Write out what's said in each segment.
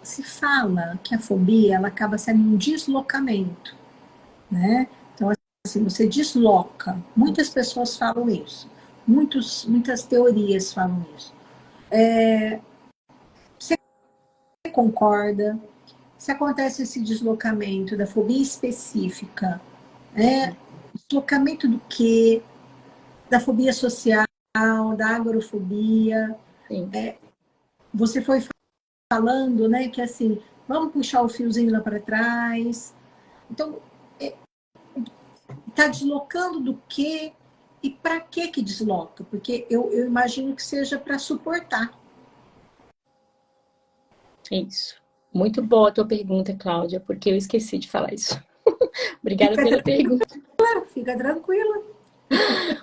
se fala que a fobia ela acaba sendo um deslocamento, né? Então, assim, você desloca. Muitas pessoas falam isso. Muitas teorias falam isso. Você concorda? Se acontece esse deslocamento da fobia específica, né? Deslocamento do quê? Da fobia social, da agorafobia. Sim. Você foi falando, né, que assim, vamos puxar o fiozinho lá para trás. Então, está deslocando do quê? E para que desloca? Porque eu imagino que seja para suportar. Isso. Muito boa a tua pergunta, Cláudia, porque eu esqueci de falar isso. Obrigada Fica pela pergunta. tranquila, fica tranquila.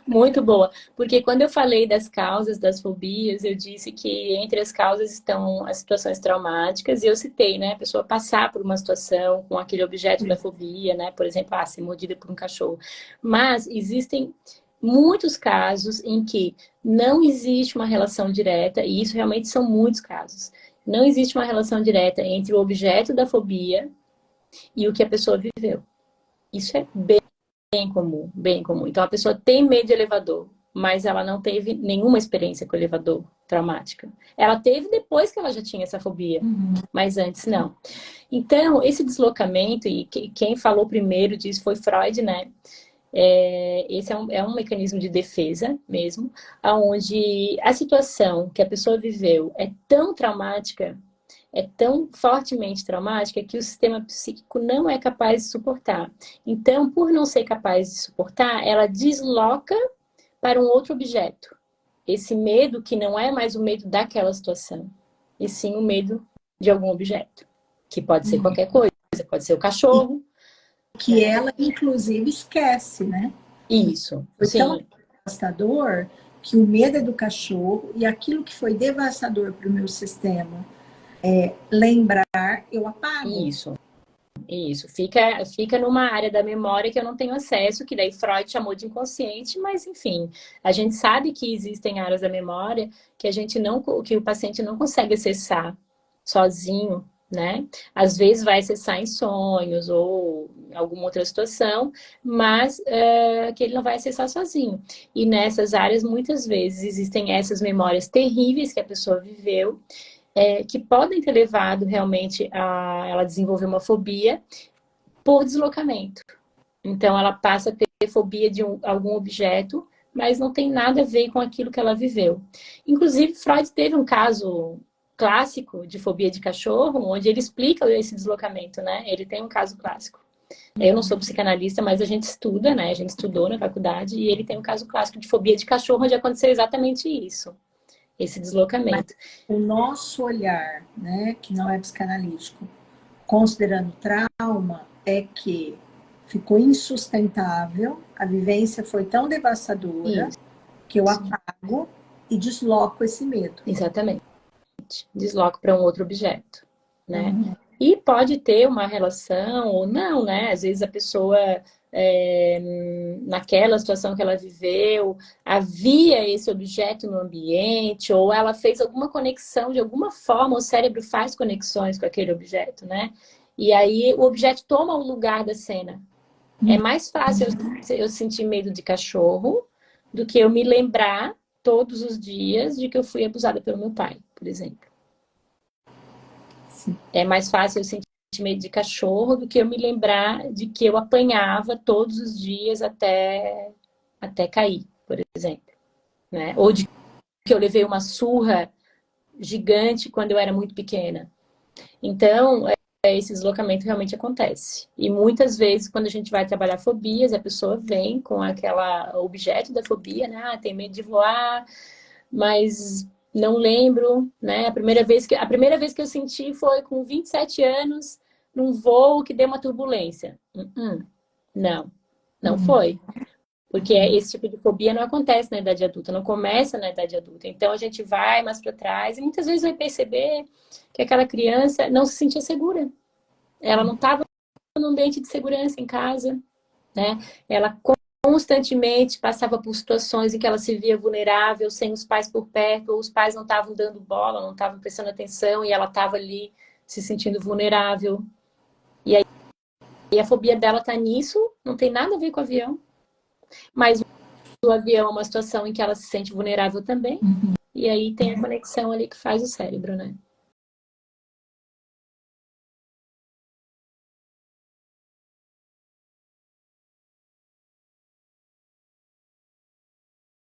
Muito boa. Porque quando eu falei das causas das fobias, eu disse que entre as causas estão as situações traumáticas, e eu citei, né, a pessoa passar por uma situação com aquele objeto da fobia, né, por exemplo, ser mordida por um cachorro. Mas existem muitos casos em que não existe uma relação direta, e isso realmente são muitos casos. Não existe uma relação direta entre o objeto da fobia e o que a pessoa viveu. Isso é bem comum, bem comum. Então a pessoa tem medo de elevador, mas ela não teve nenhuma experiência com elevador traumática. Ela teve depois que ela já tinha essa fobia, mas antes não. Então, esse deslocamento, e quem falou primeiro disso foi Freud, né? Esse é um mecanismo de defesa mesmo, onde a situação que a pessoa viveu é tão traumática, é tão fortemente traumática que o sistema psíquico não é capaz de suportar. Então, por não ser capaz de suportar, ela desloca para um outro objeto. Esse medo que não é mais o medo daquela situação, e sim o medo de algum objeto, que pode ser qualquer coisa, pode ser o E cachorro. que ela, inclusive, esquece, né? Isso, Foi tão sim. devastador que o medo é do cachorro e aquilo que foi devastador para o meu sistema lembrar, eu apago. Isso. Isso, fica numa área da memória que eu não tenho acesso, que daí Freud chamou de inconsciente, mas enfim, a gente sabe que existem áreas da memória que a gente não, que o paciente não consegue acessar sozinho, né? Às vezes vai acessar em sonhos ou em alguma outra situação, mas que ele não vai acessar sozinho. E nessas áreas, muitas vezes, existem essas memórias terríveis que a pessoa viveu, que podem ter levado realmente a ela desenvolver uma fobia por deslocamento. Então, ela passa a ter fobia de algum objeto, mas não tem nada a ver com aquilo que ela viveu. Inclusive, Freud teve um caso clássico de fobia de cachorro, onde ele explica esse deslocamento, né? Ele tem um caso clássico. Eu não sou psicanalista, mas a gente estuda, né? A gente estudou na faculdade, e ele tem um caso clássico de fobia de cachorro, onde aconteceu exatamente isso, esse Mas deslocamento. o nosso olhar, né, que não é psicanalítico, considerando trauma, é que ficou insustentável, a vivência foi tão devastadora Isso, que eu apago e desloco esse medo. exatamente. Desloco para um outro objeto, né? E pode ter uma relação ou não, né? Às vezes a pessoa, naquela situação que ela viveu, havia esse objeto no ambiente, ou ela fez alguma conexão, de alguma forma o cérebro faz conexões com aquele objeto, né? E aí o objeto toma o lugar da cena. É mais fácil eu sentir medo de cachorro do que eu me lembrar todos os dias de que eu fui abusada pelo meu pai, por exemplo. Sim. É mais fácil eu sentir medo de cachorro do que eu me lembrar de que eu apanhava todos os dias até cair, por exemplo. Né? Ou de que eu levei uma surra gigante quando eu era muito pequena. Então, esse deslocamento realmente acontece. E muitas vezes, quando a gente vai trabalhar fobias, a pessoa vem com aquela objeto da fobia, né? Ah, tem medo de voar, mas não lembro, né? A primeira vez que eu senti foi com 27 anos, num voo que deu uma turbulência. Não, não foi. Porque esse tipo de fobia não acontece na idade adulta, não começa na idade adulta. Então a gente vai mais para trás e muitas vezes vai perceber que aquela criança não se sentia segura. Ela não estava num ambiente de segurança em casa, né? Ela constantemente passava por situações em que ela se via vulnerável, sem os pais por perto, ou os pais não estavam dando bola, não estavam prestando atenção e ela estava ali se sentindo vulnerável. E a fobia dela tá nisso, não tem nada a ver com o avião. Mas o avião é uma situação em que ela se sente vulnerável também. E aí tem a conexão ali que faz o cérebro, né?